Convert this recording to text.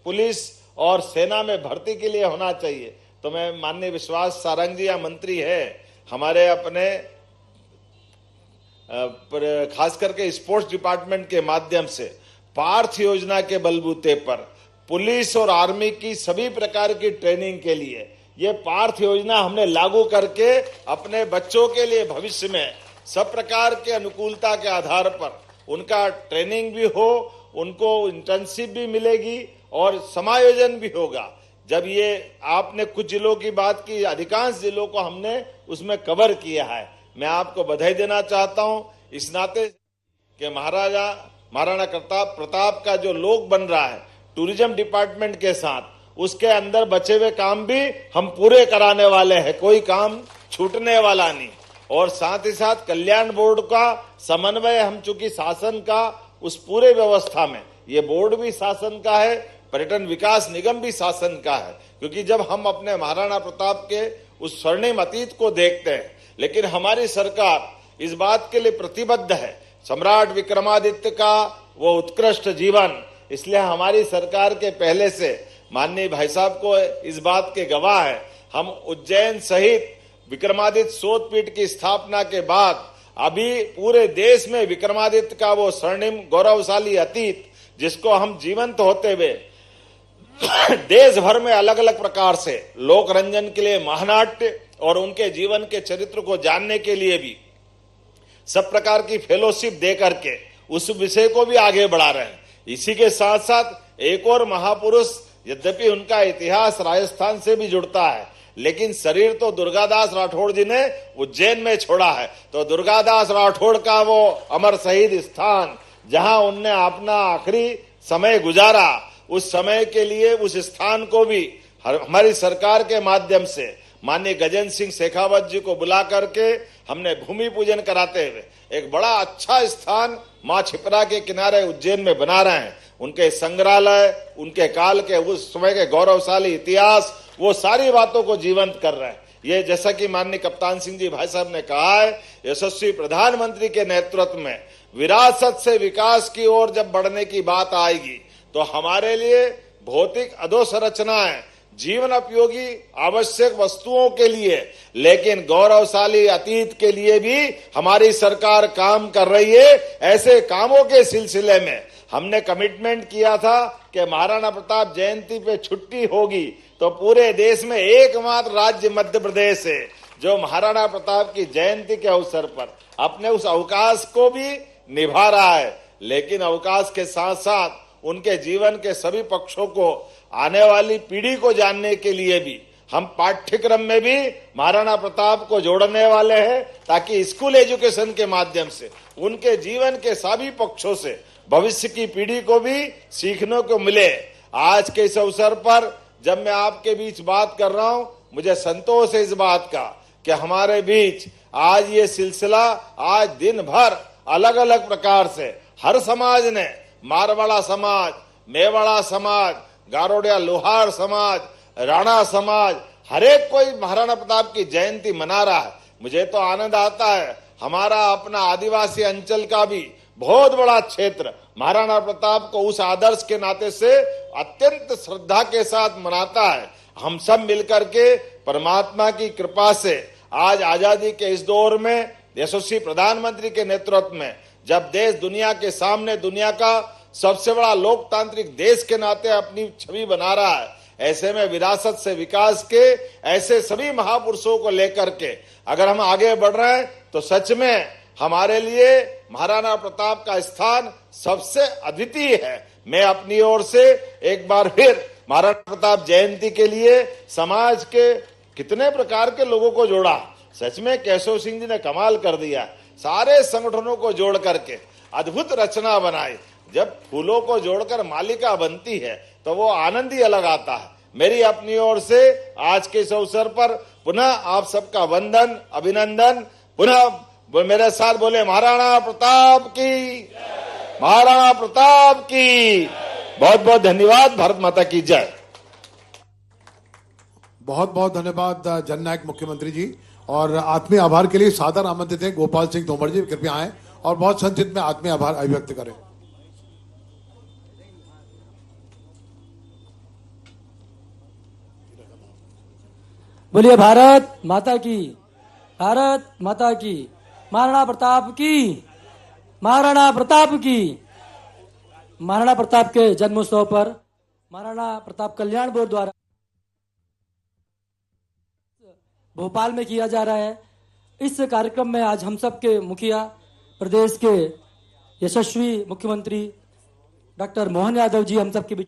Police और सेना में भर्ती के लिए होना चाहिए। तो मैं माननीय विश्वास सारंग जी या मंत्री है हमारे अपने खास करके स्पोर्ट्स डिपार्टमेंट के माध्यम से पार्थ योजना के बलबूते पर पुलिस और आर्मी की सभी प्रकार की ट्रेनिंग के लिए ये पार्थ योजना हमने लागू करके अपने बच्चों के लिए भविष्य में सब प्रकार के अनुकूलता के आधार पर उनका ट्रेनिंग भी हो, उनको इंटर्नशिप भी मिलेगी और समायोजन भी होगा। जब ये आपने कुछ जिलों की बात की, अधिकांश जिलों को हमने उसमें कवर किया है। मैं आपको बधाई देना चाहता हूं इस नाते कि महाराणा प्रताप का जो लोग बन रहा है टूरिज्म डिपार्टमेंट के साथ, उसके अंदर बचे हुए काम भी हम पूरे कराने वाले हैं, कोई काम छूटने वाला नहीं। और साथ ही साथ कल्याण बोर्ड का समन्वय हम चूंकि शासन का उस पूरे व्यवस्था में, ये बोर्ड भी शासन का है, पर्यटन विकास निगम भी शासन का है, क्योंकि जब हम अपने महाराणा प्रताप के उस स्वर्णिम अतीत को देखते हैं, लेकिन हमारी सरकार इस बात के लिए प्रतिबद्ध है, सम्राट विक्रमादित्य का वो उत्कृष्ट जीवन, इसलिए हमारी सरकार के पहले से माननीय भाई साहब को इस बात के गवाह है। हम उज्जैन सहित विक्रमादित्य शोध पीठ की स्थापना के बाद अभी पूरे देश में विक्रमादित्य का वो स्वर्णिम गौरवशाली अतीत जिसको हम जीवंत होते हुए देश भर में अलग अलग प्रकार से लोक रंजन के लिए महानाट्य और उनके जीवन के चरित्र को जानने के लिए भी सब प्रकार की फेलोशिप दे करके उस विषय को भी आगे बढ़ा रहे हैं। इसी के साथ साथ एक और महापुरुष, यद्यपि उनका इतिहास राजस्थान से भी जुड़ता है, लेकिन शरीर तो दुर्गादास राठौड़ जी ने उज्जैन में छोड़ा है। तो दुर्गादास राठौड़ का वो अमर शहीद स्थान जहां उनने अपना आखिरी समय गुजारा, उस समय के लिए उस स्थान को भी हमारी सरकार के माध्यम से माननीय गजेंद्र सिंह शेखावत जी को बुला करके हमने भूमि पूजन कराते हुए एक बड़ा अच्छा स्थान मां छिपरा के किनारे उज्जैन में बना रहे हैं। उनके संग्रहालय, उनके काल के उस समय के गौरवशाली इतिहास, वो सारी बातों को जीवंत कर रहे हैं। ये जैसा कि माननीय कप्तान सिंह जी भाई साहब ने कहा है, यशस्वी प्रधानमंत्री के नेतृत्व में विरासत से विकास की ओर जब बढ़ने की बात आएगी तो हमारे लिए भौतिक अधोसंरचनाएं, जीवन उपयोगी आवश्यक वस्तुओं के लिए, लेकिन गौरवशाली अतीत के लिए भी हमारी सरकार काम कर रही है। ऐसे कामों के सिलसिले में हमने कमिटमेंट किया था कि महाराणा प्रताप जयंती पे छुट्टी होगी तो पूरे देश में एकमात्र राज्य मध्य प्रदेश है जो महाराणा प्रताप की जयंती के अवसर पर अपने उस अवकाश को भी निभा रहा है। लेकिन अवकाश के साथ साथ उनके जीवन के सभी पक्षों को आने वाली पीढ़ी को जानने के लिए भी हम पाठ्यक्रम में भी महाराणा प्रताप को जोड़ने वाले हैं, ताकि स्कूल एजुकेशन के माध्यम से उनके जीवन के सभी पक्षों से भविष्य की पीढ़ी को भी सीखने को मिले। आज के इस अवसर पर जब मैं आपके बीच बात कर रहा हूं, मुझे संतोष है इस बात का कि हमारे बीच आज ये सिलसिला आज दिन भर अलग अलग प्रकार से हर समाज ने, मारवाड़ा समाज, मेवाड़ा समाज, गारोडिया लोहार समाज, राणा समाज, हरेक कोई महाराणा प्रताप की जयंती मना रहा है। मुझे तो आनंद आता है, हमारा अपना आदिवासी अंचल का भी बहुत बड़ा क्षेत्र महाराणा प्रताप को उस आदर्श के नाते से अत्यंत श्रद्धा के साथ मनाता है। हम सब मिलकर के परमात्मा की कृपा से आज आजादी के इस दौर में यशस्वी प्रधानमंत्री के नेतृत्व में जब देश दुनिया के सामने दुनिया का सबसे बड़ा लोकतांत्रिक देश के नाते अपनी छवि बना रहा है, ऐसे में विरासत से विकास के ऐसे सभी महापुरुषों को लेकर के अगर हम आगे बढ़ रहे हैं तो सच में हमारे लिए महाराणा प्रताप का स्थान सबसे अद्वितीय है। मैं अपनी ओर से एक बार फिर महाराणा प्रताप जयंती के लिए समाज के कितने प्रकार के लोगों को जोड़ा। सच में केशव सिंह जी ने कमाल कर दिया, सारे संगठनों को जोड़ करके अद्भुत रचना बनाई। जब फूलों को जोड़कर मालिका बनती है तो वो आनंद ही अलग आता है। मेरी अपनी ओर से आज के इस अवसर पर पुनः आप सबका वंदन, अभिनंदन। पुनः मेरे साथ बोले महाराणा प्रताप की, महाराणा प्रताप की। बहुत बहुत धन्यवाद। भारत माता की जय। बहुत बहुत धन्यवाद जननायक मुख्यमंत्री जी। और आत्मीय आभार के लिए सादर आमंत्रित हैं गोपाल सिंह तोमर जी, कृपया आए और बहुत संचित में आत्मीय आभार अभिव्यक्त करें। बोलिए भारत माता की, भारत माता की, महाराणा प्रताप की, महाराणा प्रताप की। महाराणा प्रताप के जन्मोत्सव पर महाराणा प्रताप कल्याण बोर्ड द्वारा भोपाल में किया जा रहा है। इस कार्यक्रम में आज हम सब के मुखिया, प्रदेश के यशस्वी मुख्यमंत्री डॉक्टर मोहन यादव जी हम सब के बीच